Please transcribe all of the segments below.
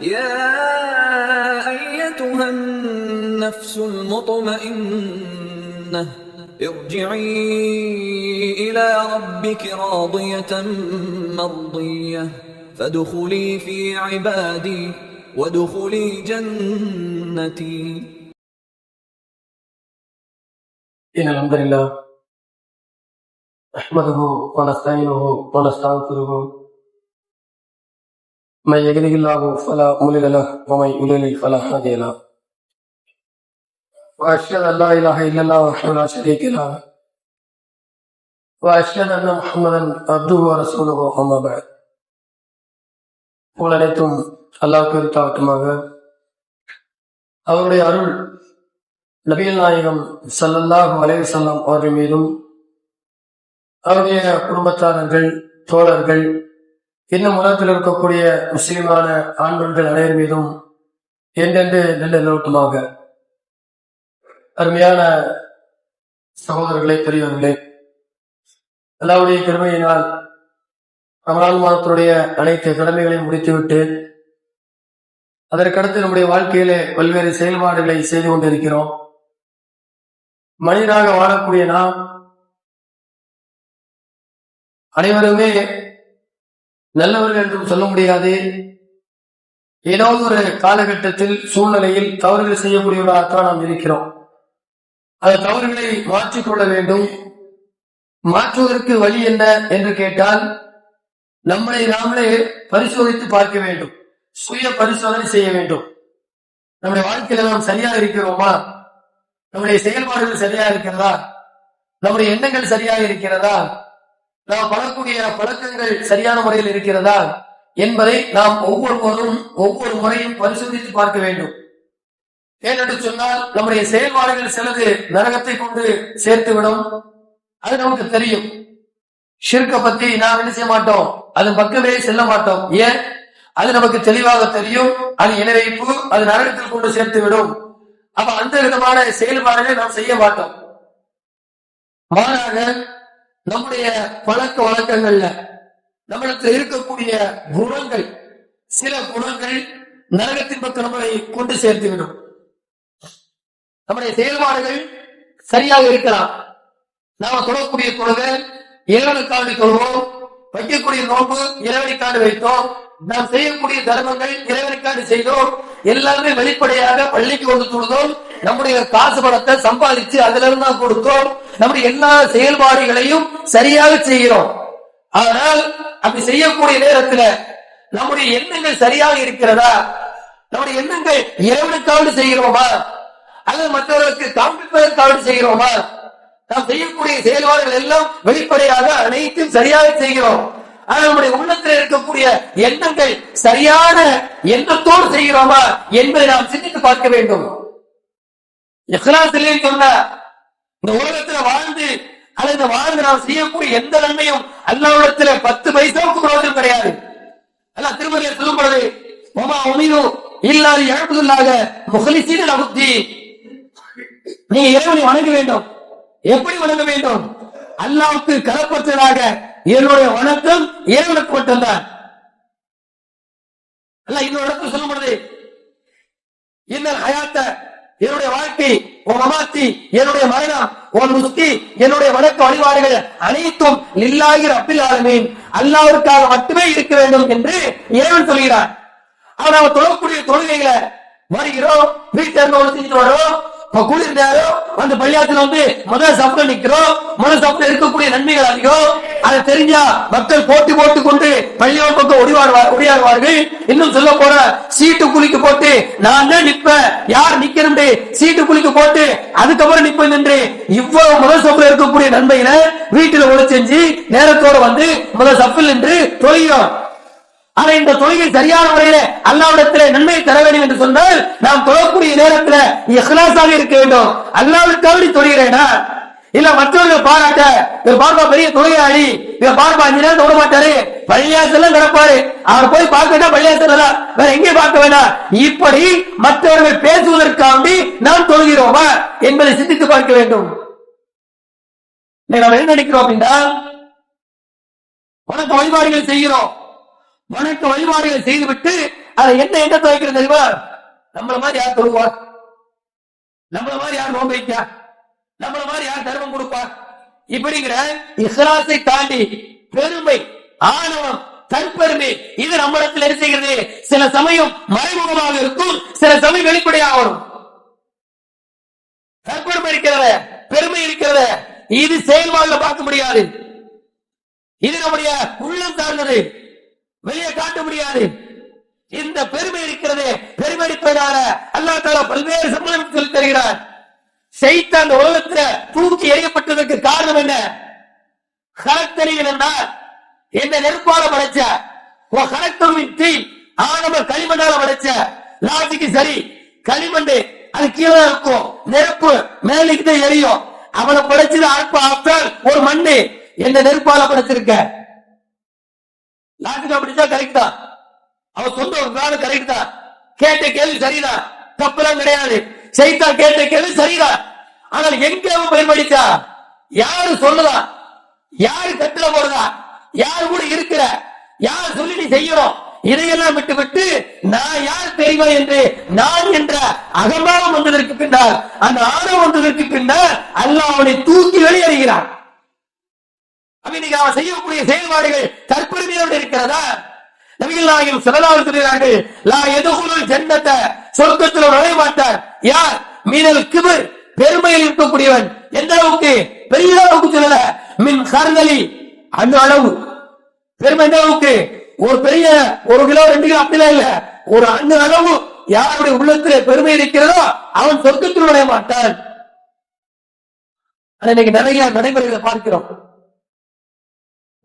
يا أيتها النفس المطمئنة ارجعي إلى ربك راضية مرضية فادخلي في عبادي وادخلي جنتي. إن الحمد لله نحمده ونستعينه ونستغفره من يهده الله فلا مضل له ومن يضلل فلا هادي له وأشهد أن لا إله إلا الله وحده لا شريك له وأشهد أن محمدا عبده ورسوله أما بعد. புகழனைத்தும் அல்லாஹ்வுக்கு உரித்தாகட்டுமாக. அவருடைய அருள் நபிகள் நாயகம் ஸல்லல்லாஹு அலைஹி வஸல்லம் அவர்கள் மீதும் அவருடைய குடும்பத்தாரர்கள், தோழர்கள், இன்னும் உலகத்தில் இருக்கக்கூடிய முஸ்லிமான ஆண்கள் அனைவர் மீதும் என்றென்று நிலநிறுவட்டுமாக. அருமையான சகோதரர்களே, பெரியவர்களே, அல்லாஹ்வுடைய கிருபையினால் ரமலான் மாதத்தினுடைய அனைத்து கடமைகளையும் முடித்துவிட்டு அதற்கடுத்து நம்முடைய வாழ்க்கையிலே பல்வேறு செயல்பாடுகளை செய்து கொண்டிருக்கிறோம். மனிதனாக வாழக்கூடிய நாம் அனைவருமே நல்லவர்கள் என்றும் சொல்ல முடியாது. ஏதாவது ஒரு காலகட்டத்தில் சூழ்நிலையில் தவறுகள் செய்யக்கூடியவர்களாகத்தான் நாம் இருக்கிறோம். அந்த தவறுகளை மாற்றிக்கொள்ள வேண்டும். மாற்றுவதற்கு வழி என்ன என்று கேட்டால் நம்மளை நாமளே பரிசோதித்து பார்க்க வேண்டும். சுய பரிசோதனை செய்ய வேண்டும். நம்முடைய வாழ்க்கையில நாம் சரியா இருக்கிறோமா? நம்முடைய செயல்பாடுகள் சரியா இருக்கிறதா? நம்முடைய எண்ணங்கள் சரியாக இருக்கிறதா? நாம் பழக்கூடிய பழக்கங்கள் சரியான முறையில் இருக்கிறதா என்பதை நாம் ஒவ்வொருவரும் ஒவ்வொரு முறையும் பரிசோதித்து பார்க்க வேண்டும். ஏனென்று சொன்னால் நம்முடைய செயல்பாடுகள் சிலது நரகத்தை கொண்டு சேர்த்துவிடும். அது நமக்கு தெரியும். ஷிர்க பத்தி நாம் என்ன செய்ய மாட்டோம், அது பக்கமே செல்ல மாட்டோம். ஏன்? அது நமக்கு தெளிவாக தெரியும். அது இணைவைப்பு, அது நரகத்தில் கொண்டு சேர்த்து விடும். அப்ப அந்த விதமான செயல்பாடுகளை நாம் செய்ய மாட்டோம். மாறாக நம்முடைய பழக்க வழக்கங்கள்ல நம்மிடத்தில் இருக்கக்கூடிய குணங்கள், சில குணங்கள் நரகத்தின் பக்கம் நம்மளை கொண்டு சேர்த்து விடும். நம்முடைய செயல்பாடுகள் சரியாக இருக்கலாம். நாம தொடரக்கூடிய தொழுகை இறைவனுக்காண்டி தொழுவோம், வைக்கக்கூடிய நோன்பு இறைவனுக்காண்டி வைத்தோம், நாம் செய்யக்கூடிய தர்மங்கள் இறைவனுக்காண்டி செய்தோம், எல்லாமே வெளிப்படையாக பள்ளிக்கு வந்து தொழுதோம், நம்முடைய காசு பணத்தை சம்பாதிச்சு அதுல இருந்து தான் கொடுத்தோம், நம்முடைய எல்லா செயல்பாடுகளையும் சரியாக செய்கிறோம். ஆனால் அப்படி செய்யக்கூடிய நேரத்துல நம்முடைய எண்ணங்கள் சரியாக இருக்கிறதா? நம்முடைய எண்ணங்கள் இறைவனுக்காக செய்கிறோமா அல்லது மற்றவர்களுக்கு காண்பிப்பதற்காக செய்கிறோமா? நாம் செய்யக்கூடிய செயல்பாடுகள் எல்லாம் வெளிப்படையாக அனைத்தும் சரியாக செய்கிறோம். ஆனால் நம்முடைய உள்ளத்தில் இருக்கக்கூடிய எண்ணங்கள் சரியான எண்ணத்தோடு செய்கிறோமா என்பதை நாம் சிந்தித்து பார்க்க வேண்டும். இஹ்லாஸிலே சொன்ன இந்த உலகத்துல வாழ்ந்து அல்லது வாழ்ந்து நாம் செய்யக்கூடிய எந்த நன்மையும் அல்லாஹ்விடத்துல 10 பைசாவுக்கு பிரயோஜனம் கிடையாது. அல்லாஹ் திருமறையில் சொல்லும் பொழுது வமா உமிரு இல்லா லியஅபுதுல்லாஹ முக்லிஸீன லஹுத்தீன், நீங்க இறைவனை வணங்க வேண்டும். எப்படி வணங்க வேண்டும்? அல்லாஹ்வுக்கு கலப்பற்றதாக என்னுடைய வணக்கம் இறைவனுக்கு மட்டும்தான். அல்லாஹ் இன்னொரு இடத்துல சொல்லும் பொழுது இன்னல் ஹயாத்த, என்னுடைய வாழ்க்கை, உன் மமாத்தி, என்னுடைய மரணம், உன் முஸ்தி, என்னுடைய வணக்க வழிபாடுகள் அனைத்தும் லில்லாஹி ரப்பில் ஆலமீன், அல்லாஹ்வுக்காக மட்டுமே இருக்க வேண்டும் என்று இறைவன் சொல்கிறார். ஆனா நாம தொழக்கூடிய தொழுகைகளை வருகிறோம், வீட்டுல இருந்து செஞ்சுட்டு வரோம், குளிர் நேரம் அந்த பள்ளியாத்துல வந்து முதல் சப்ல நிக்கிறோம். முதல் சப்ல இருக்கக்கூடிய நன்மைகள் அதிகம். அதை தெரிஞ்சா மக்கள் போட்டி போட்டு கொண்டு பள்ளியோட பக்கம் ஒடியாடுவார்கள். இன்னும் சொல்ல போற சீட்டு குளிக்கு போட்டு நான் தான் நிப்பேன், யார் நிக்கணும் சீட்டு குளிக்கு போட்டு அதுக்கப்புறம் நிப்பேன் என்று இவ்வளவு முதல் சப்ல இருக்கக்கூடிய நன்மைகளை வீட்டுல ஒளி செஞ்சு நேரத்தோட வந்து முதல் சப்பில் என்று தொழுகிறோம். ஆனா இந்த தொழுகை சரியான முறையில அல்லாஹ்விடத்திலே நன்மையை தர வேண்டும் என்று சொன்னால் நாம் தொழக்கூடிய நேரத்துல இஹ்லாஸாக இருக்க வேண்டும். அல்லாஹ்வுக்காக தொழுகிறேனா இல்ல மற்றவர்கள் பாராட்ட இவர் பார்ப்பா பெரிய தொழுகையாளி, இவர் பார்ப்பா 5 நேரம் தொட மாட்டாரு, பள்ளியாசெல்லாம் கிடப்பாரு, அவர் போய் பார்க்கட்டா பள்ளியாசல் வேற எங்கே பார்க்க வேண்டாம், இப்படி மற்றவர்கள் பேசுவதற்காண்டி நாம் தொழுகிறோமா என்பதை சிந்தித்து பார்க்க வேண்டும். நம்ம என்ன நினைக்கிறோம் அப்படின்னா, வணக்க வழிபாடுகள் செய்கிறோம், வணக்க வழிபாடுகளை செய்துவிட்டு அதை என்ன துவைக்கிறது தெரியுமா? நம்மள மாதிரி யார் தொழுவா? நம்மள மாதிரி யார் நோன்பு வைக்கா? நம்மள மாதிரி யார் தர்மம் கொடுப்பா? இப்படிங்கிற இஸ்லாத்தை தாண்டி பெருமை, ஆணவம், தற்பெருமை இது நம்மிடத்தில் என்ன செய்கிறது? சில சமயம் மறைமுகமாக இருக்கும், சில சமயம் வெளிப்படையாக வரும். தற்பெருமை இருக்கிறத, பெருமை இருக்கிறத, இது செயல்பாடுல பார்க்க முடியாது. இது நம்முடைய உள்ளம் சார்ந்தது, வெளியே காட்ட முடியாது. இந்த பெருமை இருக்கிறது, பெருமைப்பதான அல்லாஹ் தஆலா பல்வேறு சம்பளம் சொல்லி தருகிறார். ஷைத்தான் அந்த உலகத்துல தூக்கி எறியப்பட்டதற்கு காரணம் என்ன? கலத்தறிகள் என்றால் என்ன? நெருப்பால படைச்ச கலத்தொழின் தீ, ஆணவ களிமண்ணால படைச்ச. லாஜிக்கு சரி, களிமண் அது கீழே இருக்கும், நெருப்பு மேலுக்கு எரியும். அவனை படைச்சது ஆப்டால் ஒரு மண்ணு, என்ன நெருப்பால படைச்சிருக்க. லாஜிக் அப்படிதான் கரெக்ட் தான், அவன் சொந்த ஒரு கரெக்ட் தான். கேட்ட கேள்வி சரிதான், தப்புலாம் கிடையாது. சைத்தா கேட்ட கேள்வி சரிதான். ஆனால் எங்க அவன் பயன்படுத்தா? யாரு சொல்லுதா? யாரு கட்டளை போடுதா? யாரு கூட இருக்கிற? யார் சொல்லி நீ செய்யறோம்? இதையெல்லாம் விட்டு நான் யார் தெரியுமா என்று நான் என்ற அகம்பாவம் வந்ததற்கு பின்னால், அந்த ஆணவம் வந்ததற்கு பின்னால் அல்லாஹ் அவனை தூக்கி வெளியேறுகிறான். இன்னைக்கு அவன் செய்யக்கூடிய செயல்பாடுகள் தற்பெருமையோடு இருக்கிறதா? நபிகள் நாயகம் ஸல்லல்லாஹு அலைஹி வஸல்லம் சொல்கிறார்கள், லா யதுகுலுல் ஜன்னத, சொர்க்கத்தில் நுழைய மாட்டார் யார்? மீனல் கிபர், பெருமையில் இருக்கக்கூடியவன். எந்த அளவுக்கு? பெரிய அளவுக்கு சொல்லல, மின் கர்தலி, அணு அளவு. பெருமை எந்த அளவுக்கு? ஒரு பெரிய 1 கிலோ 2 கிலோ அப்படிலாம் இல்ல, ஒரு அணு அளவு யாருடைய உள்ளத்தில் பெருமை இருக்கிறதோ அவன் சொர்க்கத்தில் நுழைய மாட்டான். இன்னைக்கு நிறைய நடைமுறைகளை பார்க்கிறோம்.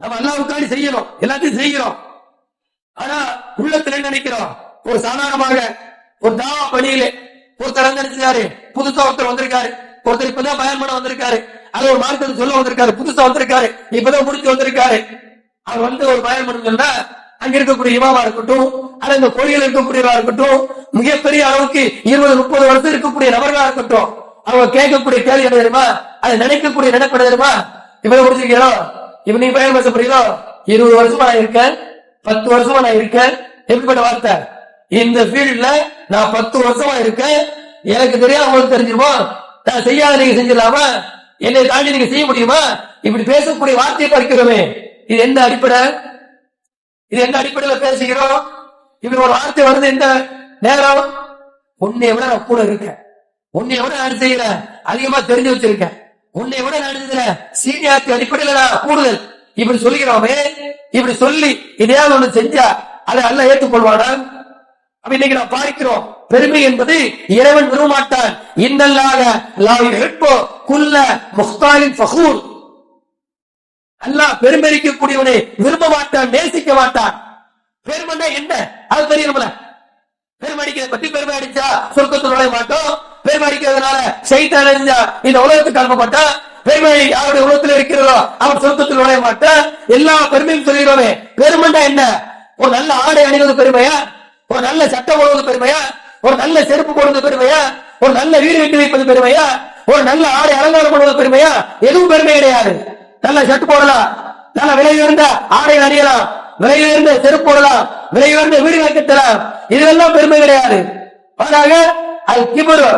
நம்ம அல்லாஹ்வுக்காக செய்யணும், எல்லாத்தையும் செய்கிறோம். ஆனா உள்ளத்துல என்ன நினைக்கிறோம்? ஒரு சாதாரணமாக ஒரு தாவா பணியில ஒருத்தர் நினைச்சாரு, புதுசா ஒருத்தர் வந்திருக்காரு, ஒருத்தர் இப்பதான் பயன் பண்ண வந்திருக்காரு, அது ஒரு மார்க்கத்தை சொல்ல வந்திருக்காரு, புதுசா வந்திருக்காரு, இப்பதான் முடிச்சு வந்திருக்காரு. அவர் வந்து ஒரு பயன் பண்ண சொன்னா அங்க இருக்கக்கூடிய இமாமா இருக்கட்டும், அல்ல இந்த கோயிலில் இருக்கக்கூடியவா இருக்கட்டும், மிகப்பெரிய அளவுக்கு 20-30 வருஷம் இருக்கக்கூடிய நபர்களா இருக்கட்டும், அவங்க கேட்கக்கூடிய கேள்வி என்ன தெரியுமா? அதை நினைக்கக்கூடிய நினைப்பு என்ன தெரியுமா? இப்பதான் முடிச்சிருக்கீங்களோ, இப்ப நீ பயன் பேச புரியுதோ, 20 வருஷமா நான் இருக்கேன், 10 வருஷமா நான் இருக்கேன். எப்படிப்பட்ட வார்த்தை? இந்த ஃபீல்ட்ல நான் 10 வருஷமா இருக்கேன், எனக்கு தெரியாம உங்களுக்கு தெரிஞ்சிருமா? நான் செய்யாத நீங்க செஞ்சிடலாமா? என்னை தாண்டி நீங்க செய்ய முடியுமா? இப்படி பேசக்கூடிய வார்த்தையை பார்க்கிறோமே, இது என்ன அடிப்படை? இது என்ன அடிப்படையில பேசுகிறோம்? இப்படி ஒரு வார்த்தை வருது இந்த நேரம். உன்னை விட நான் கூட இருக்கேன், உன்னை விட நான் செய்யறேன், அதிகமா தெரிஞ்சு வச்சிருக்கேன், உன்னை விட நான் சீனியாரிட்டி அடிப்படையில நான் கூடுதல். இப்படி சொல்லுகிறோமே, இப்படி சொல்லி இதையாவது ஒண்ணு செஞ்சா அதை அல்ல ஏற்றுக்கொள்வானா? அப்ப இன்னைக்கு நான் பார்க்கிறோம், பெருமை என்பது இறைவன் விரும்பமாட்டான். இன்னல்லாக லா யுஹிப்பு குல்ல முக்தாலின் ஃபகூர், அல்லாஹ் பெருமைக்கக்கூடியவனை விரும்ப மாட்டான், நேசிக்க மாட்டான். பெருமைன்னா என்ன அது தெரியணும்ல. பெருமை அடிக்கிறத பத்தி, பெருமை அடிச்சா சொர்க்கத்தில் நுழைய மாட்டோம், பெருமை அடிக்கிறதுனால ஷைத்தான் அடிச்சா இந்த உலகத்துக்கு அனுப்பப்பட்டான், பெருமை யாருடைய உலகத்தில் இருக்கிறதோ அவன் சொர்க்கத்தில் நுழைய மாட்டான். எல்லா பெருமையும் சொல்கிறோமே. பெருமைன்னா என்ன? ஒரு நல்ல ஆடை அணிவது பெருமையா? ஒரு நல்ல சட்டம் போடுவது பெருமையா? ஒரு நல்ல செருப்பு போடுவது பெருமையா? ஒரு நல்ல வீடு கட்டி வைப்பது பெருமையா? ஒரு நல்ல ஆடை அலங்காரம் பண்ணுவது பெருமையா? எதுவும் பெருமை கிடையாது. நல்ல ஷர்ட் போடலாம், நல்ல விலை உயர்ந்த ஆடை அணியலாம், விலை உயர்ந்த செருப்பு போடலாம், விலை உயர்ந்த வீடு கட்டலாம், இதெல்லாம் பெருமை கிடையாது. மாறாக அல் கிப்ரு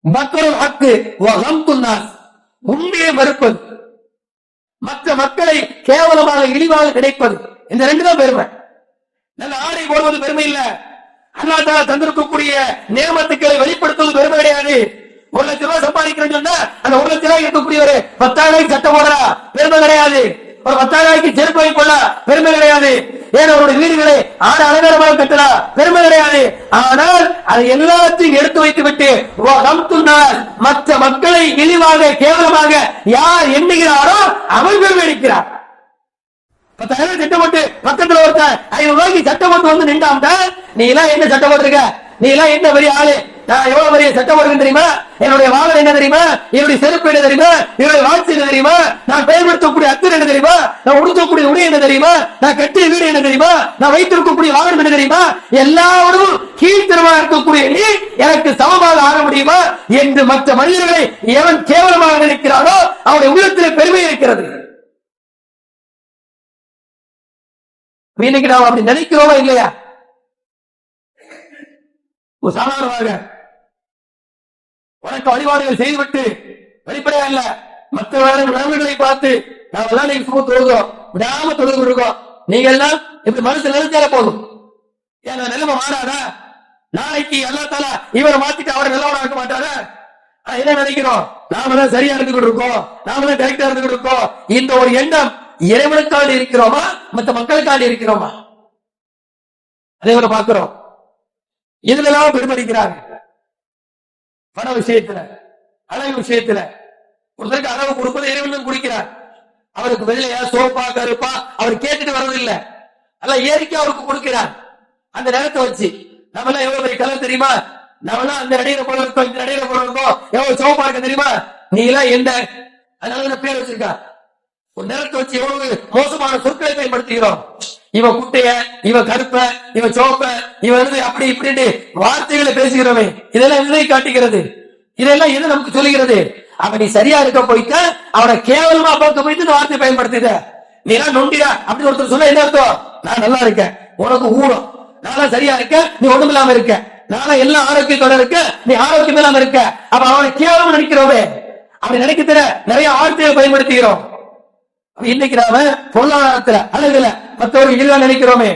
பத்ருல் ஹக் வ கம்துன் நாஸ், உண்மையை மறுப்பது, மற்ற மக்களை கேவலமாக இழிவாக நினைப்பது, இந்த 2 தான் பெருமை. நல்ல ஆடை போடுவது பெருமை இல்ல. அல்லாஹ் தஆலா தந்திருக்கக்கூடிய நியமத்துக்களை வெளிப்படுத்துவது பெருமை கிடையாது. 1 லட்சம் ரூபாய் சம்பாதிக்கிறேன்னு சொன்னா அந்த 1 லட்சம் ரூபாய் இருக்கக்கூடிய ஒரு 10,000 சட்டம் போடுறா பெருமை கிடையாது. ஒரு 10,000 செருப்பு வாங்கி கொள்ள பெருமை கிடையாது. ஏன் அவருடைய வீடுகளை ஆட அலங்காரமாக கட்டலாம் பெருமை கிடையாது. ஆனால் அதை எல்லாத்தையும் எடுத்து வைத்து விட்டு மற்ற மக்களை இழிவாக கேவலமாக யார் எண்ணுகிறாரோ அவன் பெருமை அளிக்கிறார். 10,000 சட்டம் போட்டு பக்கத்துல ஒருத்தன் 500 ரூபாய்க்கு சட்டம் போட்டு வந்து நின்றாங்க, நீ எல்லாம் என்ன சட்டம் போட்டிருக்க, நீ எல்லாம் என்ன பெரிய ஆளு, நான் எவ்வளவு பெரிய சட்டம் போடுறேன் தெரியுமா, என்னுடைய வாகனம் என்ன தெரியுமா, என்னுடைய செருப்பு என்ன தெரியுமா, என்னுடைய வாட்சி என்ன தெரியுமா, நான் பயன்படுத்தக்கூடிய அத்தர் என்ன தெரியுமா, நான் உடுத்தக்கூடிய உடை என்ன தெரியுமா, நான் கட்டிய வீடு என்ன தெரியுமா, நான் வைத்திருக்கக்கூடிய வாகனம் என்ன தெரியுமா, எல்லாரும் கீழ்த்தரமாக இருக்கக்கூடிய நீ எனக்கு சமமாக ஆக முடியுமா என்று மற்ற மனிதர்களை எவன் கேவலமாக நினைக்கிறானோ அவனுடைய உள்ளத்தில் பெருமை இருக்கிறது. இன்னைக்கு நாம் அப்படி நினைக்கிறோமா இல்லையா? சாதாரணமாக வணக்க வழிபாடுகள் செய்துவிட்டு வெளிப்படையா இல்ல மற்ற வேற நலன்களை பார்த்து நாம் எல்லாம் நீங்க சும்மா தொழுகிறோம், விடாம தொழுது இருக்கோம். நீங்க எல்லாம் இப்படி மனசு நினைச்சால போதும். ஏன் நிலைமை மாறாதா? நாளைக்கு அல்லாஹ் தஆலா இவரை மாத்திட்டு அவரை நல்லவனா ஆக்க மாட்டாரா? என்ன நினைக்கிறோம்? நாம தான் சரியா இருந்துகிட்டு இருக்கோம், நாம தான் கரெக்டா இருந்துகிட்டு இருக்கோம். இந்த ஒரு எண்ணம் இறைவனுக்காண்டி இருக்கிறோமா மற்ற மக்களுக்காண்டி இருக்கிறோமா? அதே போல பார்க்கிறோம். இதுல எல்லாம் பெருமடிக்கிறாங்க. பண விஷயத்துல, அளவு விஷயத்துல ஒருத்தருக்கு அளவு கொடுப்பது இறைவன் குடிக்கிறார். அவருக்கு வெள்ளையா சோப்பா கருப்பா அவர் கேட்டுட்டு வர்றதில்லை, அல்ல ஏறிக்கை அவருக்கு கொடுக்கிறார். அந்த நேரத்தை வச்சு நம்ம எல்லாம் எவ்வளவு பெரிய கலர் தெரியுமா? நம்ம எல்லாம் அந்த நடிகரை போல இருக்கோம், இந்த நடிகரை போல இருக்கோம், எவ்வளவு சோப்பா இருக்க தெரியுமா? நீ எல்லாம் எந்த அதனால பேர் வச்சிருக்கா. ஒரு நேரத்தை வச்சு எவ்வளவு மோசமான சொற்களை பயன்படுத்துகிறோம். இவன் குட்டைய, இவன் கருப்ப, இவன் சோப்ப, இவன் அப்படி இப்படி வார்த்தைகளை பேசுகிறோமே, இதெல்லாம் எதை காட்டுகிறது? இதெல்லாம் எது நமக்கு சொல்லுகிறது? அவன் நீ சரியா இருக்க போயிட்டு அவனை கேவலமா பார்க்க போயிட்டு இந்த வார்த்தை பயன்படுத்திட. நீ எல்லாம் நொண்டிடா அப்படின்னு ஒருத்தர் சொல்ல என்ன அர்த்தம்? நான் நல்லா இருக்கேன், உனக்கு ஊனம், நானும் சரியா இருக்க, நீ ஒண்ணும் இல்லாம இருக்க, நானும் எல்லாம் ஆரோக்கியத்தோட இருக்க, நீ ஆரோக்கியம் இல்லாம இருக்க. அப்ப அவனை கேவலம் நினைக்கிறோமே, அப்படி நினைக்க தர நிறைய வார்த்தைகளை பயன்படுத்துகிறோம். இன்னைக்கு நாம பொருளாதாரத்துல அழகுல மற்றவர்கள் இல்ல நினைக்கிறோமே.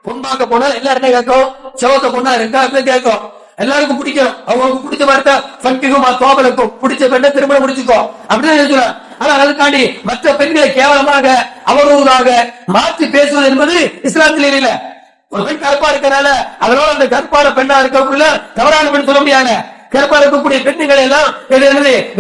பொன்பாக்க போனா எல்லாரும் என்ன கேட்கும்? செவத்த பொண்ணா இருக்கா அப்படின்னு கேட்கும். எல்லாருக்கும் பிடிக்கும், அவங்களுக்கு பிடிச்ச மாதிரி பண்டிகுமா தோபலுக்கும் பிடிச்ச பெண்ணை திருமணம் முடிச்சுக்கோ அப்படின்னு நினைச்சுக்கலாம். ஆனா அதுக்காண்டி மற்ற பெண்களை கேவலமாக அவதூறாக மாற்றி பேசுவது என்பது இஸ்லாத்தில் இல்ல. ஒரு பெண் கருப்பா இருக்கனால அதனால அந்த கருப்பான பெண்ணா இருக்கக்குள்ள தவறான பெண் சொல்ல முடியாது. கருப்பா இருக்கக்கூடிய பெண்ணுகளை எல்லாம்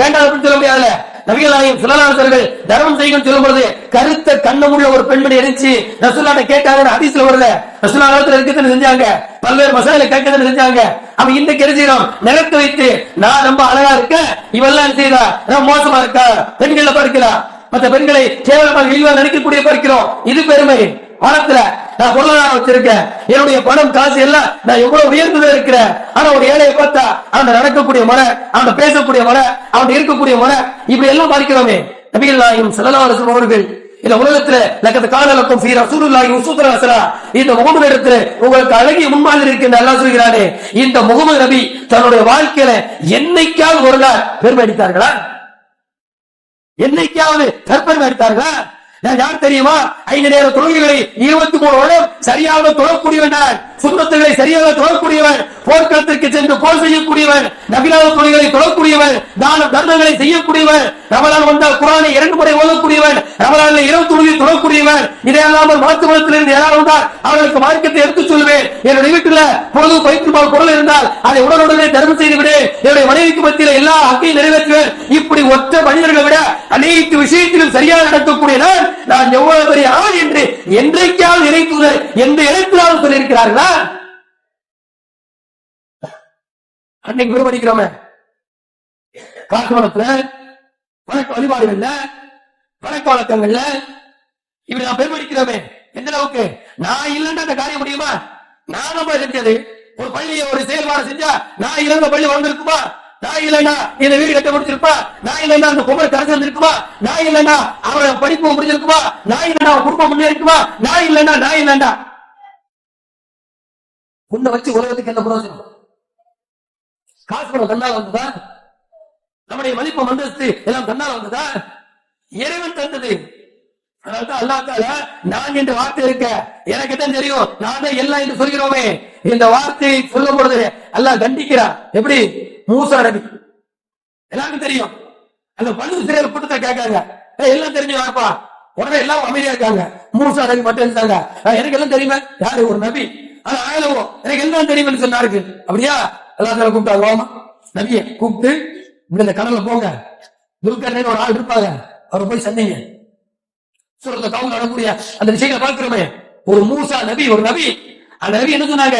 வேண்டாம் அப்படின்னு சொல்ல முடியாது. நபிகள் நாயகம் ஸல்லல்லாஹு அலைஹி வஸல்லம் தர்மம் செய்யுங்கன்னு சொல்லும் பொழுது கருத்த கண்ணமுள்ள ஒரு பெண்மணி இருந்துச்சு. ரசூலுல்லாஹ் கேட்டாங்க, ஹதீஸ்ல வருது. ரசூலுல்லாஹ் காலத்துல இருக்கதே செஞ்சாங்க, பல்வேறு மசாலை கேட்கறத செஞ்சாங்க. அவ இந்த கெரிஜிரம் நிலத்தை வைத்து நான் ரொம்ப அழகா இருக்கேன், இவெல்லாம் என்ன செய்யறா ரொம்ப மோசமா இருக்கா, பெண்களை பார்க்கிறா, மற்ற பெண்களை கேவலமாக இழிவா நினைக்கக்கூடிய பார்க்கிறோம். இது பெருமை. பணத்துல நான் பொருளாதாரம் வச்சிருக்கேன், என்னுடைய பணம் காசு எல்லாம் நான் எவ்வளவு உயர்ந்ததா இருக்கிறேன். ஆனா ஒரு ஏழையை பார்த்தா அவன் நடக்கக்கூடிய முறை, அவன் பேசக்கூடிய முறை, அவன் இருக்கக்கூடிய முறை, இப்படி எல்லாம் பார்க்கிறோமே. நபிகள் நாயகம் ஸல்லல்லாஹு அலைஹி வஸல்லம் அவர்கள் இந்த உலகத்துல லக்கத் கான லக்கும் ஃபீ ரசூலுல்லாஹி உஸ்வத்துன் ஹஸனா, இந்த முகமது இடத்துல உங்களுக்கு அழகிய முன்மாதிரி இருக்கின்ற அல்லாஹ் சொல்கிறானே, இந்த முகமது நபி தன்னுடைய வாழ்க்கையில என்னைக்காவது ஒரு நாள் பெருமை அடித்தார்களா? என்னைக்காவது தற்பெருமை அடித்தார்களா? நான் யார் தெரியுமா? 5 நேர தொழுகைகளை 23 வருடம் சரியாக தொழக்கூடியவன், சுன்னத்துகளை சரியாக தொழக்கூடியவன், போர்க்களத்திற்கு சென்று போர் செய்யக்கூடியவன், நபிலாத தொழுகைகளை தொழக்கூடியவன், தான தர்மங்களை செய்யக்கூடியவன், ரமலான் வந்தால் குர்ஆனை 2 முறை ஓதக்கூடியவன், ரமலானில் 20 தொழுகை தொழக்கூடியவன். இதையெல்லாம் மாற்று மதத்திலிருந்து யாராவது வந்தால் அவர்களுக்கு மார்க்கத்தை எடுத்துச் சொல்லுவேன். என்னுடைய வீட்டுல பொழுது பயிற்சிபால் பொருள் இருந்தால் அதை உடனுடனே தர்மம் செய்து விடு, என்னுடைய மனைவிக்கு மத்தியில் எல்லா ஹக்கையும் நிறைவேற்றுவேன். இப்படி ஒற்ற மனிதர்களை விட அனைத்து விஷயத்திலும் சரியாக நடக்கக்கூடிய நான் எவ்வளவு பெரிய ஆள் என்று என்றைக்காவது இறைத்துதர் எந்த இடத்திலாவது சொல்லியிருக்கிறார்களா? அன்னைக்கு பெருமடிக்கிறோமே காசு வணக்க வழிபாடுகள்ல வணக்க வழக்கங்கள்ல இப்படி நான் பெருமடிக்கிறோமே. எந்த அளவுக்கு? நான் இல்லைன்னா அந்த காரியம் முடியுமா? நான் நம்ம செஞ்சது ஒரு பள்ளியை ஒரு செயல்பாடு செஞ்சா நான் இழந்த பள்ளி வந்திருக்குமா? நான் இல்லைன்னா இந்த வீடு கட்ட முடிச்சிருப்பா? நான் இல்லைன்னா அந்த குமர கரைச்சு இருக்குமா? நான் இல்லைன்னா அவரை படிப்பு முடிஞ்சிருக்குமா? நான் இல்லைன்னா அவன் குடும்பம் முன்னேறிக்குமா? நான் இல்லைன்னா உன்னை வச்சு உலகத்துக்கு என்ன பிரயோஜனம்? காசு பணம் தன்னால வந்ததா? நம்முடைய மதிப்பு மந்தஸ்து எல்லாம் தன்னால வந்ததா? இறைவன் தந்தது. அதனால்தான் அல்லாஹ் தஆலா நான் என்ற வார்த்தை இருக்க எனக்கு தான் தெரியும், நான் தான் எல்லாம் என்று சொல்கிறோமே. இந்த வார்த்தையை சொல்லும் பொழுது அல்லாஹ் கண்டிக்கிறார். எப்படி? மூசா நபி எல்லாருக்கும் தெரியும், அந்த பழுது சிறையில் கூட்டத்தை கேட்காங்க, எல்லாம் தெரிஞ்சு வாப்பா, உடனே எல்லாம் அமைதியா இருக்காங்க. மூசா நபி மட்டும் இருந்தாங்க, எனக்கு எல்லாம் தெரியுமா? யாரு? ஒரு நபி. ஆனா ஆயிலவோ எனக்கு எல்லாம் தெரியும்னு சொன்னாருக்கு. அப்படியா? அல்லாஹ் தஆலா கூப்பிட்டாங்க, நபியை கூப்பிட்டு இப்படி இந்த கடல்ல போங்க, துல்கர்னைன் ஒரு ஆள் இருப்பாங்க, அவரை போய் சந்திங்க. சூரத்துல கவுல் நடக்கூடிய அந்த விஷயங்களை பார்க்கிறோமே, ஒரு மூசா நபி, ஒரு நபி. அந்த நபி என்ன சொன்னாங்க?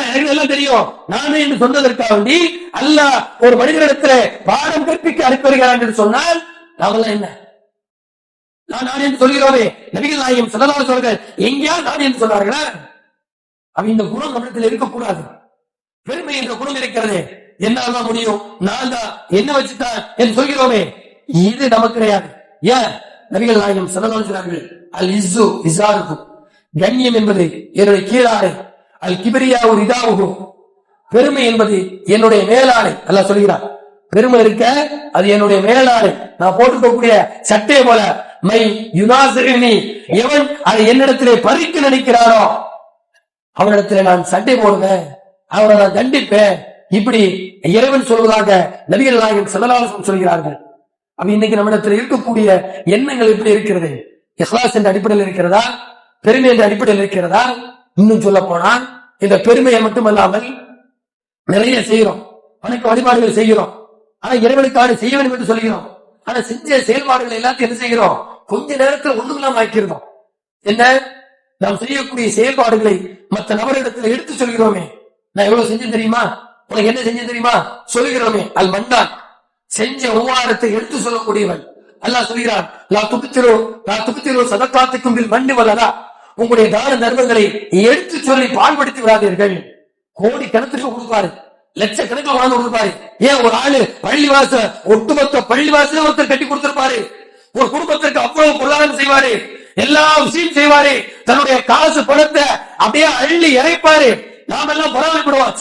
எனக்கு எல்லாம் தெரியும், நானே என்று சொன்னதற்காக வேண்டி அல்லாஹ் ஒரு மனிதனிடத்துல பாடம் கற்பிக்க அனுப்பி வருகிறான் என்று சொன்னால் நாமெல்லாம் என்ன? நான் என்று சொல்கிறோமே. நபிகள் நாயகம் ஸல்லல்லாஹு அலைஹி வஸல்லம் எங்கேயாவது நான் என்று சொன்னார்களா? அவன் இந்த குணம் நம்மிடத்தில் இருக்கக்கூடாது. பெருமை என்ற குணம் இருக்கிறது. என்னால தான் முடியும், நான் தான் என்ன வச்சுதான் என்று சொல்கிறோமே, இது நமக்கு கிடையாது. ஏன்? நபிகள் நாயகம் ஸல்லல்லாஹு அலைஹி வஸல்லம் அல் இஸ்ஸு இஸாருக்கு, கண்ணியம் என்பது என்னுடைய கீழாடை, அல் கிப்ரியா ஒரு இதாவுகு, பெருமை என்பது என்னுடைய மேலாடை. அல்லாஹ் சொல்கிறான், பெருமை இருக்க அது என்னுடைய மேலாடை, நான் போட்டுக்கக்கூடிய சட்டை போல. மை யுனாசிரினி, எவன் அதை என்னிடத்திலே பறிக்க நினைக்கிறானோ அவனிடத்திலே நான் சட்டை போடுவேன், அவனை நான் தண்டிப்பேன். இப்படி இறைவன் சொல்வதாக நபிகள் நாயகம் ஸல்லல்லாஹு அலைஹி வஸல்லம் சொல்கிறார்கள். அப்ப இன்னைக்கு நம்மிடத்தில் இருக்கக்கூடிய எண்ணங்கள் எப்படி இருக்கிறது? இஹ்லாஸ் என்ற அடிப்படையில் இருக்கிறதா? பெருமை என்ற அடிப்படையில் இருக்கிறதா? இன்னும் சொல்ல போனால் இந்த பெருமையை மட்டுமல்லாமல் நிறைய செய்கிறோம், வணக்க வழிபாடுகள் செய்கிறோம், ஆனா இறைவனுக்காக செய்ய வேண்டும் என்று சொல்கிறோம். ஆனா செஞ்ச செயல்பாடுகள் எல்லாத்தையும் என்ன செய்கிறோம்? கொஞ்ச நேரத்தில் ஒண்ணுமில்லாம ஆக்கியிருந்தோம். என்ன, நாம் செய்யக்கூடிய செயல்பாடுகளை மற்ற நபரிடத்தில் எடுத்து சொல்கிறோமே, நான் எவ்வளவு செஞ்சேன் தெரியுமா, உனக்கு என்ன செஞ்சேன் தெரியுமா சொல்கிறோமே. அல் மன்னான், செஞ்ச உபகாரத்தை எடுத்து சொல்லக்கூடியவன். அல்லாஹ் சொல்கிறான், லா துப்திரு சதகாத்துக்கும் பில் மன்னி வலதா, உங்களுடைய தான தர்மங்களை எடுத்து சொல்லி பால்படுத்தி விடாதீர்கள். கோடி கணத்துக்கு கொடுப்பாரு, லட்சக்கணக்கில் வாழ்ந்து கொடுப்பாரு. ஏன் ஒரு ஆளு பள்ளிவாச, ஒட்டுமொத்த பள்ளிவாச ஒருத்தர் கட்டி கொடுத்திருப்பாரு, ஒரு குடும்பத்திற்கு அவ்வளவு பொருளாதாரம் செய்வாரு, எல்லா விஷயம் செய்வாரு, தன்னுடைய காசு பணத்தை அப்படியே அள்ளி இறைப்பாரு. நாம எல்லாம் பொறாமைப்படுவோம்,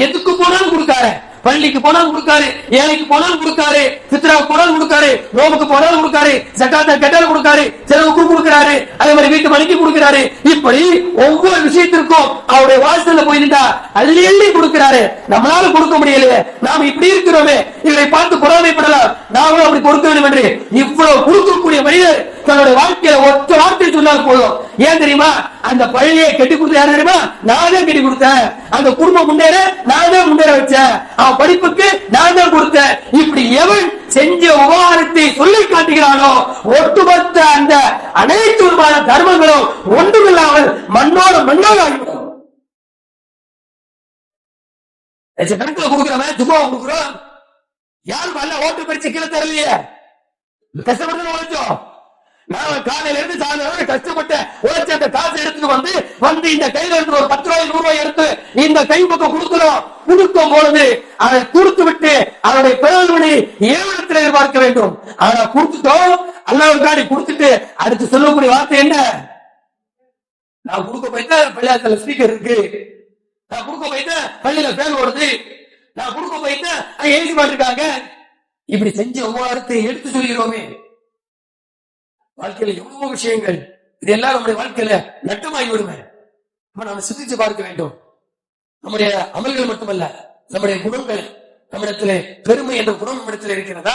எதுக்கு போனாலும் கொடுக்காரு, பள்ளிக்கு போனாலும் கொடுக்காரு, ஏழைக்கு போனாலும் கொடுக்காரு, சித்ராவுக்கு போனாலும் கொடுக்காரு, ரோமுக்கு போனாலும் கொடுக்காரு, ஜகாத்தா கேட்டாலும் கொடுக்காரு, செலவுக்கு கொடுக்கிறாரு, அதே மாதிரி வீட்டு மணிக்கு கொடுக்கிறாரு. இப்படி ஒவ்வொரு விஷயத்திற்கும் அவருடைய வாசல்ல போய் நின்றா அதுல எள்ளி கொடுக்கிறாரு. நம்மளால கொடுக்க முடியலையே, நாம இப்படி இருக்கிறோமே, இவரை பார்த்து பொறாமைப்படலாம், நாமளும் அப்படி கொடுக்க வேண்டும் என்று இவ்வளவு கொடுக்கக்கூடிய மனிதர் தன்னுடைய வாழ்க்கையில ஒற்ற வார்த்தை சொன்னால் போதும். ஏன் தெரியுமா, அந்த பள்ளியை கட்டி கொடுத்த யாரு தெரியுமா, நான் தான் கட்டி கொடுத்தேன், அந்த குடும்பம் முன்னேற நான் தான் முன்னேற வச்சேன், அவன் படிப்புக்கு நான் தான் கொடுத்தேன். இப்படி எவன் செஞ்ச உபகாரத்தை சொல்லி காட்டுகிறானோ ஒட்டுமொத்த அந்த அனைத்து விதமான தர்மங்களும் ஒன்றுமில்லாமல் மண்ணோட மண்ணோட ஆகிவிடும். கணக்குல கொடுக்கிறவன் சும்மா கொடுக்கிறோம், யாரும் அல்ல ஓட்டு பறிச்சு கீழே தரலையே, கஷ்டப்பட்டு உழைச்சோம். நான் காலையில இருந்து சாயந்தரம் கஷ்டப்பட்ட உழைச்ச அந்த காசை எடுத்துட்டு வந்து இந்த கையில இருந்து ஒரு 10 ரூபாய் 100 ரூபாய் எடுத்து இந்த கை பக்கம் கொடுக்கிறோம். கொடுக்கும் பொழுது அதை கொடுத்து விட்டு அதனுடைய பிரயோஜனை ஏவனத்தில் எதிர்பார்க்க வேண்டும். ஆனா கொடுத்துட்டோம், அல்லாஹ்வுக்காண்டி கொடுத்துட்டு அடுத்து சொல்லக்கூடிய வார்த்தை என்ன, நான் கொடுக்க போயிட்டா பள்ளியாசல ஸ்பீக்கர் இருக்கு, நான் கொடுக்க போயிட்டா பள்ளியில பேர் ஓடுது, நான் கொடுக்க போயிட்டா எழுதி மாட்டிருக்காங்க. இப்படி செஞ்ச உபகாரத்தை எடுத்து சொல்கிறோமே. வாழ்க்கையில எவ்வளவு விஷயங்கள், இது எல்லாம் நம்முடைய வாழ்க்கையில நட்டமாகி விடுமே. நாம சிந்திச்சு பார்க்க வேண்டும். நம்முடைய அமல்கள் மட்டுமல்ல, நம்முடைய குணங்கள், நம்மிடத்திலே பெருமை என்ற குணம் நம்மிடத்தில் இருக்கிறதா?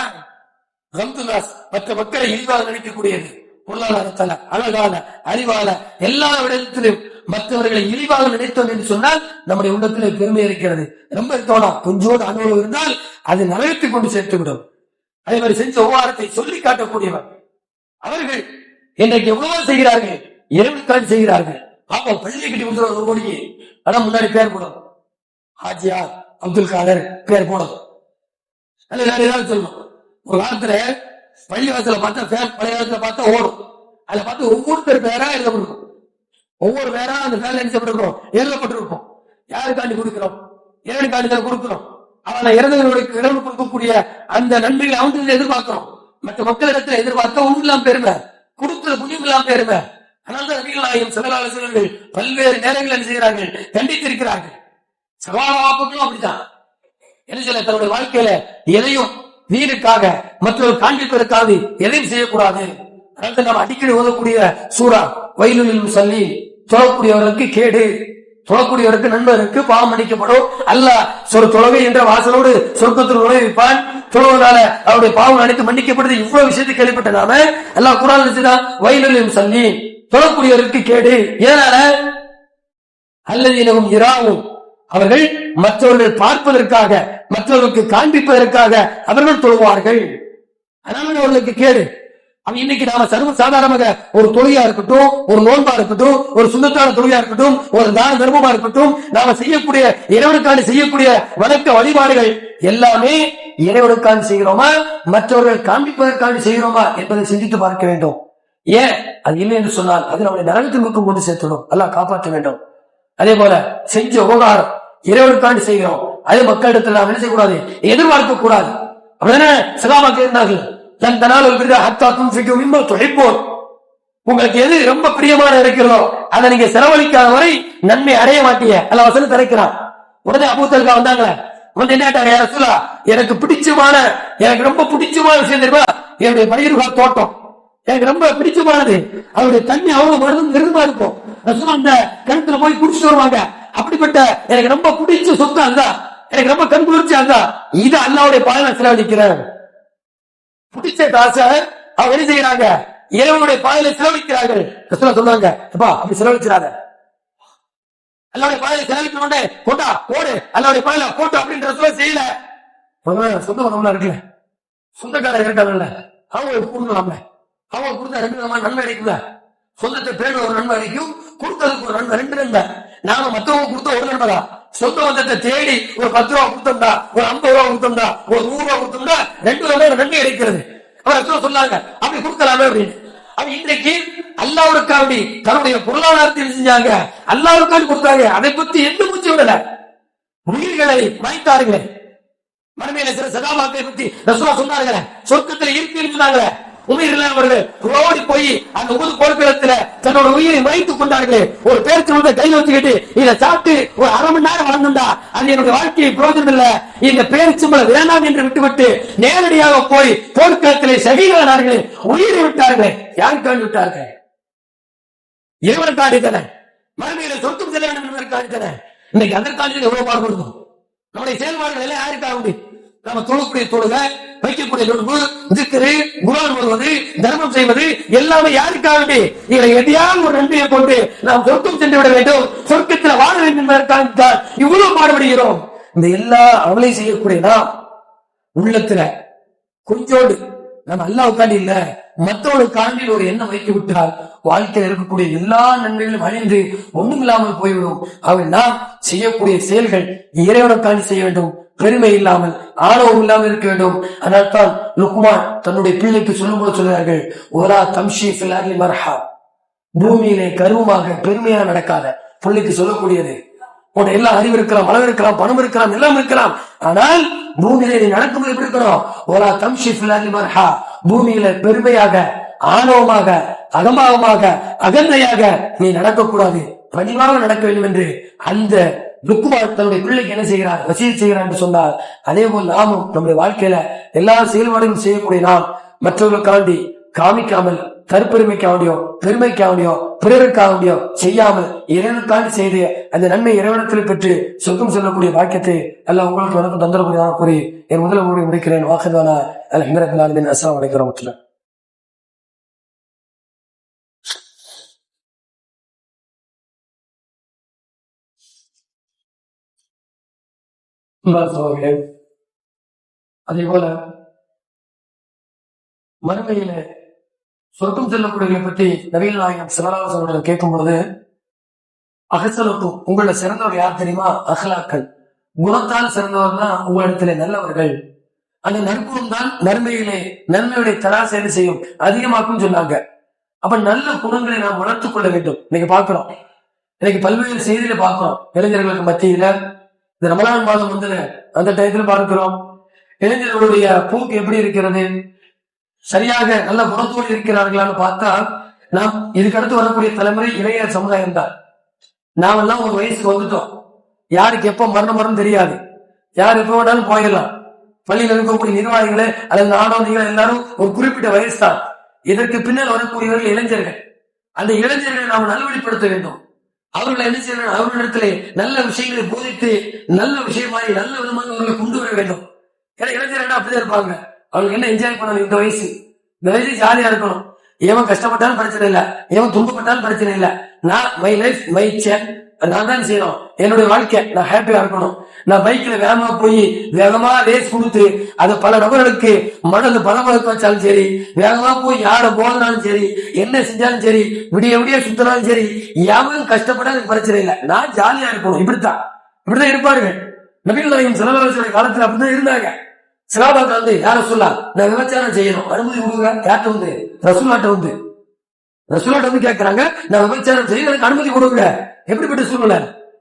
ரம்துல்லாஸ் மற்ற மக்களை இழிவாக நினைக்கக்கூடியது, பொருளாதாரத்தால, அழகால, அறிவால, எல்லா இடத்திலும் மற்றவர்களை இழிவாக நினைத்தோம் என்று சொன்னால் நம்முடைய உள்ளத்திலே பெருமை இருக்கிறது. ரொம்ப தோணா கொஞ்சோடு அனுபவம் இருந்தால் அது நரகத்தை கொண்டு சேர்த்துவிடும். அதே மாதிரி செஞ்ச உபகாரத்தை சொல்லி காட்டக்கூடியவர் அவர்கள் இன்றைக்கு எவ்வளவு செய்கிறார்கள், இறைவனுக்காக செய்கிறார்கள். பாப்பா பள்ளியை கட்டி கொடுத்துருவாங்க 1 கோடிக்கு, ஆனா முன்னாடி பேர் போடும், ஹாஜியார் அப்துல் காதர் பேர் போடும். அல்ல வேற ஏதாவது சொல்லணும். ஒரு காலத்துல பள்ளி வாசல பார்த்தா பேர், பழைய காலத்துல பார்த்தா ஓடும், அதுல பார்த்து ஒவ்வொருத்தர் பேரா எழுதப்பட்டிருக்கும், ஒவ்வொரு பேரா அந்த பேர்ல எழுதப்பட்டிருக்கும், எழுதப்பட்டிருக்கும். யாருக்காண்டி கொடுக்கிறோம், இறைவனுக்காண்டி தான் கொடுக்கிறோம். அவனை இறந்தவர்களுக்கு இறைவன் கொடுக்கக்கூடிய அந்த நன்மைகளை அவங்க எதிர்பார்க்கிறோம். மற்ற மக்களிடத்தில் எதிர்பார்க்க ஒன்றுலாம் பெருமை, கொடுக்கிற புண்ணியம் எல்லாம் பெருமை. ஆனால் நபிகள் நாயகம் ஸல்லல்லாஹு அலைஹி வஸல்லம் பல்வேறு நேரங்கள் என்ன செய்கிறார்கள், கண்டித்திருக்கிறார்கள். சகாபாக்களும் அப்படித்தான். என்ன சொல்ல, தன்னுடைய வாழ்க்கையில எதையும் வீணுக்காக மற்றவர்கள் காண்பிப்பதற்காக எதையும் செய்யக்கூடாது. அதனால நாம் அடிக்கடி ஓதக்கூடிய சூரா வயலுல் முஸல்லீன், தொழக்கூடியவருக்கு கேடு, தொழக்கூடியவருக்கு நண்பருக்கு பாவம் மன்னிக்கப்படும். அல்லாஹ் தொழுகை என்ற வாசலோடு சொர்க்கத்தில் நுழைவிப்பான். தொழுவதால அவருடைய பாவம் அனைத்து மன்னிக்கப்படுது. இவ்வளவு விஷயத்தை கேள்விப்பட்ட நாம அல்லாஹ் குர்ஆன்ல சொல்றான், வயலுல் முஸல்லீன், தொழக்கூடியவருக்கு கேடு. ஏனால அல்லதீனஹும் யராஊன், அவர்கள் மற்றவர்கள் பார்ப்பதற்காக, மற்றவர்களுக்கு காண்பிப்பதற்காக அவர்கள் தொழுவார்கள், அதனால அவர்களுக்கு கேடு. இன்னைக்கு நாம சர்வ சாதாரணமாக ஒரு தொழுகையா இருக்கட்டும், ஒரு நோன்பா இருக்கட்டும், ஒரு சுண்ணத்தான தொழுகையா இருக்கட்டும், ஒரு தான தர்மமா இருக்கட்டும், நாம செய்யக்கூடிய இறைவனுக்காண்டி செய்யக்கூடிய வணக்க வழிபாடுகள் எல்லாமே இறைவனுக்காண்டி செய்கிறோமா, மற்றவர்கள் காண்பிப்பதற்காண்டி செய்கிறோமா என்பதை சிந்தித்து பார்க்க வேண்டும். ஏன் அது இல்லை என்று சொன்னால் அது நம்முடைய நரகத்தின் பக்கம் கொண்டு சேர்த்துடும். அல்லாஹ் காப்பாற்ற வேண்டும். அதே போல செஞ்ச உபகாரம் இறைவனுக்காண்டி செய்கிறோம், அதே மக்களிடத்தில் நாம் என்ன செய்யக்கூடாது, எதிர்பார்க்க கூடாது. அப்படிதானே சகாபாக்கள் இருந்தார்கள். உங்களுக்கு எது ரொம்ப பிரியமான இருக்கிறதோ அதை நீங்க செலவழிக்காத வரை நன்மை அடைய மாட்டீங்க. அல்ல வசனம் திறக்கிறான். உடனே அபூதல்கா வந்தாங்களே, வந்து என்ன கேட்டாங்க, யார சொல்லா எனக்கு பிடிச்சமான, எனக்கு ரொம்ப பிடிச்சமான விஷயம் தெரியுமா, என்னுடைய பயிர்கா தோட்டம் எனக்கு ரொம்ப பிடிச்சமானது, அவருடைய தண்ணி அவ்வளவு மிருதுமா இருக்கும், அந்த கிணத்துல போய் குடிச்சிட்டு வருவாங்க, அப்படிப்பட்ட எனக்கு ரொம்ப பிடிச்ச சொத்து அதுதான், எனக்கு ரொம்ப கண் குளிர்ச்சி அதுதான், இது அல்லாவுடைய பாதையில செலவழிக்கிறேன். பிடிச்ச காசை அவங்க என்ன செய்யறாங்க, இறைவனுடைய பாதையில செலவழிக்கிறார்கள். சொன்னாங்க, அப்படி செலவழிக்கிறாங்க, அல்லாவுடைய பாதையில செலவழிக்கணும்னே கொண்டா போடு, அல்லாவுடைய பாதையில போட்டு அப்படின்ற செய்யல. சொந்த மதம்லாம் இருக்குல்ல, சொந்தக்காரர் இருக்காங்கல்ல, அவங்க கூடலாம்ல, அவங்க கொடுத்த 2 விதமான நன்மை கிடைக்கும்ல. சொந்தத்தை பேர் ஒரு நன்மை கிடைக்கும், கொடுத்ததுக்கு ஒரு நன்மை, 2 நன்மை. நாம மத்தவங்க கொடுத்த ஒரு நன்மை தான். சொந்த பந்தத்தை தேடி ஒரு 10 ரூபா கொடுத்தோம்டா, ஒரு 50 ரூபா கொடுத்தோம்டா, ஒரு 100 ரூபா கொடுத்தோம்டா, 2 விதமான நன்மை கிடைக்கிறது. அவர் சொன்னாங்க அப்படி கொடுக்கலாமே அப்படின்னு. அவன் இன்றைக்கு அல்லாஹ்வுக்காண்டி தன்னுடைய பொருளாதாரத்தை செஞ்சாங்க, அல்லாஹ்வுக்காண்டி கொடுத்தாங்க, அதை பத்தி எந்த மூச்சு விடல, உயிர்களை மறைத்தார்களே. மறுமையில சில சகாபாக்களை பத்தி ரசூலா சொன்னார்களே, சொர்க்கத்தில் இருக்கிறாங்களே, உயிரில் அவர்கள் ஓடி போய் அந்த உது போர்க்களத்துல தன்னோட உயிரை மறைத்துக் கொண்டார்களே. ஒரு பேருக்கு கையில் வச்சுக்கிட்டு இதை சாப்பிட்டு ஒரு 1/2 மணி நேரம் வளர்ந்துண்டா அது என்னுடைய வாழ்க்கையை பிரயோஜனம் இல்ல, இந்த பேரிச்சம்பள வேணாம் என்று விட்டுவிட்டு நேரடியாக போய் போர்க்களத்திலே ஷஹீதானார்களே, உயிரை விட்டார்களே. யாருக்காண்டி விட்டார்கள்? இறைவனுக்காண்டி தானே. மறுமையில சொர்க்கம் செல்ல வேண்டும் என்பதற்காண்டி தானே. இன்னைக்கு அதற்காண்டி எவ்வளவு பாடுபடுத்தோம். நம்முடைய செயல்பாடுகள் எல்லாம் யாருக்காக? நம்ம தொழக்கூடிய தொழுக, வைக்கக்கூடிய நோன்பு, திக்ரு, குர்ஆன் ஓதுவது, தர்மம் செய்வது எல்லாமே யாருக்காக? இதை எதையாவது ஒரு நன்மையை கொண்டு நாம் சொர்க்கம் சென்று விட வேண்டும், சொர்க்கத்தில் வாழ வேண்டும் என்பதற்காக இவ்வளவு பாடுபடுகிறோம். இந்த எல்லா அவளையும் செய்யக்கூடிய நாம் உள்ளத்துல கொஞ்சோடு நம்ம அல்லாஹ்வுக்காண்டி இல்ல மற்றவர்களுக்காண்டி ஒரு எண்ணம் வைத்து விட்டால் வாழ்க்கையில் இருக்கக்கூடிய எல்லா நன்மைகளும் அழிந்து ஒண்ணுமில்லாமல் போய்விடும். அவை நாம் செய்யக்கூடிய செயல்கள் இறைவனுக்காண்டி செய்ய வேண்டும், பெருமை இல்லாமல் ஆணவம் இல்லாமல் இருக்க வேண்டும். அதனால் தான் லுக்மான் தன்னுடைய பிள்ளைக்கு சொல்லும் போது சொல்கிறார்கள், ஒரா தம்ஷி ஃபில் அர்லி மர்ஹா, பூமியிலே கர்வமாக பெருமையா நடக்காத. பிள்ளைக்கு சொல்லக்கூடியது, உன்னை எல்லாம் அறிவு இருக்கலாம், அளவு இருக்கலாம், பணம் இருக்கலாம், எல்லாம் இருக்கலாம், ஆனால் பூமியில நீ நடக்கும்போது எப்படி இருக்கணும்? ஒரா தம்ஷி ஃபில் அர்லி மர்ஹா, பூமியில பெருமையாக, ஆணவமாக, அகம்பாவமாக, அகந்தையாக நீ நடக்கக்கூடாது, பணிவாக நடக்க வேண்டும் என்று அந்த லுக்மான் தன்னுடைய பிள்ளைக்கு என்ன செய்கிறார், வசியத் செய்கிறார் என்று சொன்னார். அதே போல் நாமும் நம்முடைய வாழ்க்கையில எல்லா செயல்பாடுகளும் செய்யக்கூடிய நாம் மற்றவர்களுக்காண்டி காமிக்காமல், தற்பெருமைக்காண்டியோ பெருமைக்காண்டியோ பிறருக்காண்டியோ செய்யாமல் இறைவனுக்காண்டி செய்து அந்த நன்மை இறைவனத்தில் பெற்று சொர்க்கம் செல்லக்கூடிய வாக்கியத்தை எல்லாம் உங்களுக்கு எனக்கு தந்திரக்கூடியதாக கூறி என் முதல் மூடி முடிக்கிறேன். வாக்குதானா அல்ஹம்துலில்லாஹ். அஸ்ஸலாமு அலைக்கும் வரஹ்மத்துல்லாஹ். அதே போல மறுமையில சொர்க்கம் செல்லக்கூடியவர்களை பற்றி நபிகள் நாயகம் ஸல்லல்லாஹு அலைஹி வஸல்லம் கேட்கும் பொழுது, அகசலுக்கும் உங்களை சிறந்தவர் யார் தெரியுமா? அஹ்லாக்கள், குணத்தால் சிறந்தவர் தான் உங்களிடத்திலே நல்லவர்கள். அந்த நற்குணம் தான் நன்மையிலே நன்மையுடைய தராசை செய்யும், அதிகமாக்கும் சொன்னாங்க. அப்ப நல்ல குணங்களை நாம் வளர்த்துக் கொள்ள வேண்டும். இன்னைக்கு பார்க்கிறோம், இன்னைக்கு பல்வேறு செய்தியில பார்க்கிறோம், இளைஞர்களுக்கு மத்தியில இந்த ரமலான் மாதம் வந்து அந்த டயத்துல பார்க்கிறோம், இளைஞர்களுடைய போக்கு எப்படி இருக்கிறது, சரியாக நல்ல குணத்தோடு இருக்கிறார்களான்னு பார்த்தா நாம் இதுக்கு அடுத்து வரக்கூடிய தலைமுறை இளைய சமுதாயம் தான். நாம் எல்லாம் ஒரு வயசுக்கு வந்துட்டோம், யாருக்கு எப்ப மரணம் தெரியாது, யார் எப்ப வேணாலும் போயிடலாம். பள்ளியில் இருக்கக்கூடிய நிர்வாகிகளே அல்லது நானோ நீங்கள் எல்லாரும் ஒரு குறிப்பிட்ட வயசு தான். இதற்கு பின்னால் வரக்கூடியவர்கள் இளைஞர்கள். அந்த இளைஞர்களை நாம் நல்வழிப்படுத்த வேண்டும். அவர்களை என்ன செய்யணும்? அவர்களிடத்திலே நல்ல விஷயங்களை போதித்து நல்ல விஷயமாய் நல்ல விதமாக அவர்களை கொண்டு வர வேண்டும். ஏன்னா இளைஞர்கள் அப்படிதான் இருப்பாங்க, அவங்களுக்கு என்ன என்ஜாய் பண்ணணும், இந்த வயசு ஜாலியா இருக்கணும். எவன் கஷ்டப்பட்டாலும் பிரச்சனை இல்லை, எவன் துன்பப்பட்டாலும் பிரச்சனை இல்லை. நான் மை லைஃப் மை சேன், நான் தான் செய்யணும், என்னுடைய வாழ்க்கை நான் ஹாப்பியா இருக்கணும். நான் பைக்ல வேகமா போய் வேகமா ரேஸ் கொடுத்து அது பல நபர்களுக்கு மனது பலமளக்க வச்சாலும் சரி, வேகமா போய் யார போனாலும் சரி, என்ன செஞ்சாலும் சரி, விடிய சுத்தினாலும் சரி, எவனும் கஷ்டப்பட்டா எனக்கு பிரச்சனை இல்லை, நான் ஜாலியா இருக்கணும். இப்படித்தான் இருப்பார்கள். நபிகள் நாயகம் ஸல்லல்லாஹு அலைஹி வஸல்லம் காலத்துல அப்படிதான் இருந்தாங்க. சஹாபாக்கள் வந்து யார சொல்லலாம், நான் விபச்சாரம் செய்யணும், அனுமதி கொடுங்க. யார்கிட்ட வந்து? ரசூலுல்லாஹ்ட்ட வந்து கேட்கிறாங்க, நான் விபச்சாரம் செய்ய எனக்கு அனுமதி கொடுங்க. எப்படிப்பட்ட சூழ்நிலை,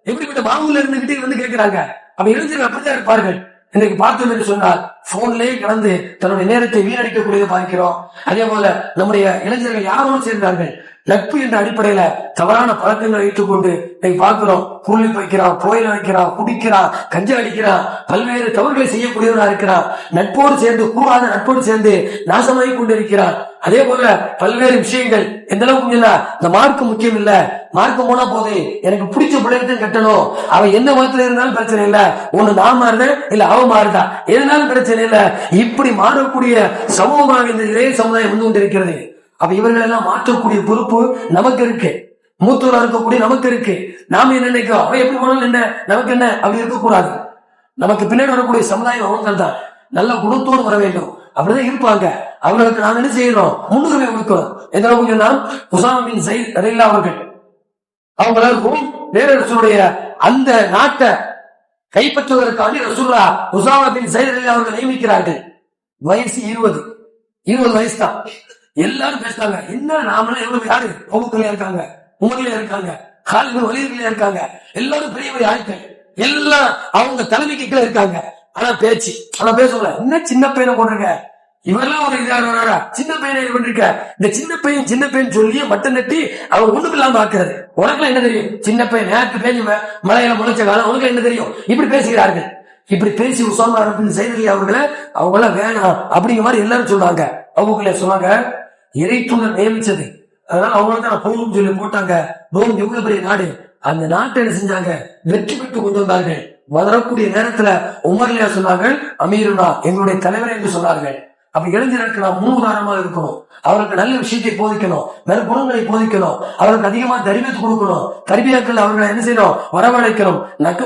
எப்படிப்பட்ட மாமூல இருந்துகிட்டே வந்து கேட்கிறாங்க. அப்ப இளைஞர்கள் அப்படித்தான் இருப்பார்கள். இன்றைக்கு பார்த்தோம் என்று சொன்னால் போன்லயே கலந்து தன்னுடைய நேரத்தை வீணடிக்கக்கூடியதை பார்க்கிறோம். அதே போல நம்முடைய இளைஞர்கள் யாரோடு சேர்ந்தார்கள், நட்பு என்ற அடிப்படையில தவறான பழக்கங்களை வைத்துக் கொண்டு பார்க்கிறோம். புள்ளி வைக்கிறான், புயல வைக்கிறான், குடிக்கிறான், கஞ்சா அடிக்கிறான், பல்வேறு தவறுகளை செய்யக்கூடியவனா இருக்கிறான். நட்போடு சேர்ந்து கூடாத நட்போடு சேர்ந்து நாசமாகி கொண்டிருக்கிறான். அதே போல பல்வேறு விஷயங்கள் எந்த அளவுக்கு இல்ல, இந்த மார்க்கம் முக்கியம் இல்ல, மார்க்கம் போனா போதே, எனக்கு பிடிச்ச பிள்ளைகிட்ட கட்டணும், அவன் எந்த மதத்துல இருந்தாலும் பிரச்சனை இல்ல, ஒண்ணு நான் மாறுதேன் இல்ல அவன் மாறுதா, எதுனாலும் பிரச்சனை இல்ல, இப்படி மாறக்கூடிய சமூகமாக இந்த இளைய சமுதாயம் வந்து கொண்டிருக்கிறது. அப்ப இவர்கள் எல்லாம் மாற்றக்கூடிய பொறுப்பு நமக்கு இருக்கு, மூத்தூரா இருக்கக்கூடிய நமக்கு இருக்கு. நாம என்ன நினைக்கிறோம், அவன் எப்படி போனாலும் என்ன நமக்கு என்ன, அப்படி இருக்கக்கூடாது. நமக்கு பின்னாடி வரக்கூடிய சமுதாயம் அவங்கள் தான் நல்ல குணத்தோடு வர வேண்டும், அப்படிதான் இருப்பாங்க. அவர்களுக்கு நாம் என்ன செய்யறோம், முன்னுரிமை கொடுக்கிறோம். எந்த அளவுக்கு சொன்னால் உசாமா பின் ஸைத் ரலியல்லாஹு அவர்கள் அவங்களும் பேரரசுடைய அந்த நாட்டை கைப்பற்றுவதற்காண்டி ரசூலுல்லாஹ் உசாமா பின் ஸைத் ரலியல்லாஹு அவர்கள் நியமிக்கிறார்கள். வயசு 20 வயசு தான். எல்லாரும் பேசுறாங்க, என்ன நாமெல்லாம் எவ்வளவு, யாரு அபூபக்கர்ல இருக்காங்க, உமர்ல இருக்காங்க, காலித் பின் வலீத்ல இருக்காங்க, எல்லாரும் பெரிய பெரிய ஆட்கள், எல்லாம் அவங்க தலைமைக்கு கீழே இருக்காங்க. ஆனா பேசல, இன்னும் சின்ன பையனை போட்டிருக்க, இவரெல்லாம் ஒரு இதாக சின்ன பையனை இது பண்ணிருக்க, இந்த சின்ன பையன் சொல்லி மட்டம் நட்டி அவன் ஒண்ணுக்கு இல்லாம ஆக்குறது. உனக்குலாம் என்ன தெரியும், சின்ன பையன் நேரத்து பேஞ்சு மலையில முளைச்ச காலம், உனக்கு என்ன தெரியும், இப்படி பேசுகிறார்கள். இப்படி பேசி உசாமா பின் ஸைத் அவர்களை அவங்களாம் வேணாம் அப்படிங்கிற மாதிரி எல்லாரும் சொன்னாங்க. அவங்க சொன்னாங்க, இறைத்துணர் நியமிச்சது, அதனால அவங்களுக்கு தான் போகும் சொல்லி போட்டாங்க. ரோம் எவ்வளவு பெரிய நாடு, அந்த நாட்டை என்ன செஞ்சாங்க, வெற்றி பெற்று கொண்டு வந்தார்கள். வரக்கூடிய நேரத்துல உமர்லியா சொன்னார்கள், அமீருனா எங்களுடைய தலைவர் என்று சொன்னார்கள். அப்ப இளைஞர்களுக்கு நாம் முன்னுதாரணமா இருக்கணும், அவருக்கு நல்ல விஷயத்தை போதிக்கணும், நல்ல குணங்களை போதிக்கணும், அவருக்கு அதிகமா தரிமத்து கொடுக்கணும், தர்பியாக்கள் அவர்களை என்ன செய்யணும், வரவழைக்கணும்.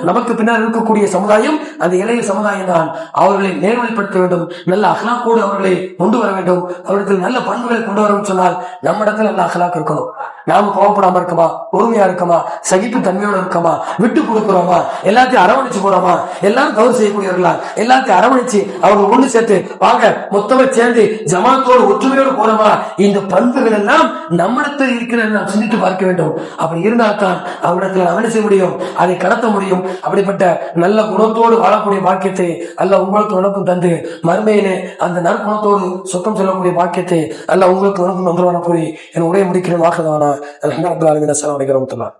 நமக்கு பின்னால் இருக்கக்கூடிய சமுதாயம் அந்த இளைய சமுதாயம் தான். அவர்களை நேர்மைப்படுத்த வேண்டும், நல்ல அஹ்லாக்கோடு அவர்களை கொண்டு வர வேண்டும், அவர்களுக்கு நல்ல பண்புகளை கொண்டு வரும் சொன்னால் நம்ம இடத்துல நல்ல அஹ்லாக் இருக்கணும். நாம கோவப்படாம இருக்கமா, பொறுமையா இருக்கமா, சகிப்பு தன்மையோட இருக்கமா, விட்டு கொடுக்கிறோமா, எல்லாத்தையும் அரவணைச்சு போறோமா, எல்லாரும் தவறு செய்யக்கூடியவர்களா, எல்லாத்தையும் அரவணைச்சு அவர்கள் ஒண்ணு சேர்த்து வாங்க மொத்தமா சேர்ந்து ஜமாத்தோடு ஒற்றுமையோடு போறோமா, இந்த பண்புகள் எல்லாம் நம்மிடத்தில் இருக்கிறது நாம் சிந்தித்து பார்க்க வேண்டும். அப்படி இருந்தால்தான் அவரிடத்தில் அவனை செய்ய முடியும், அதை கடத்த முடியும். அப்படிப்பட்ட நல்ல குணத்தோடு வாழக்கூடிய பாக்கியத்தை அல்ல உங்களுக்கு உனக்கும் தந்து மறுமையிலே அந்த நற்குணத்தோடு சொத்தம் சொல்லக்கூடிய பாக்கியத்தை அல்ல உங்களுக்கு உனக்கும் நன்றி வரப்போய் என் உரையை முடிக்கிறேன். வாக்குதானா அல்ஹம்துலில்லாஹி ரப்பில் ஆலமீன். அஸ்ஸலாமு அலைக்கும் வரஹ்மத்துல்லாஹ்.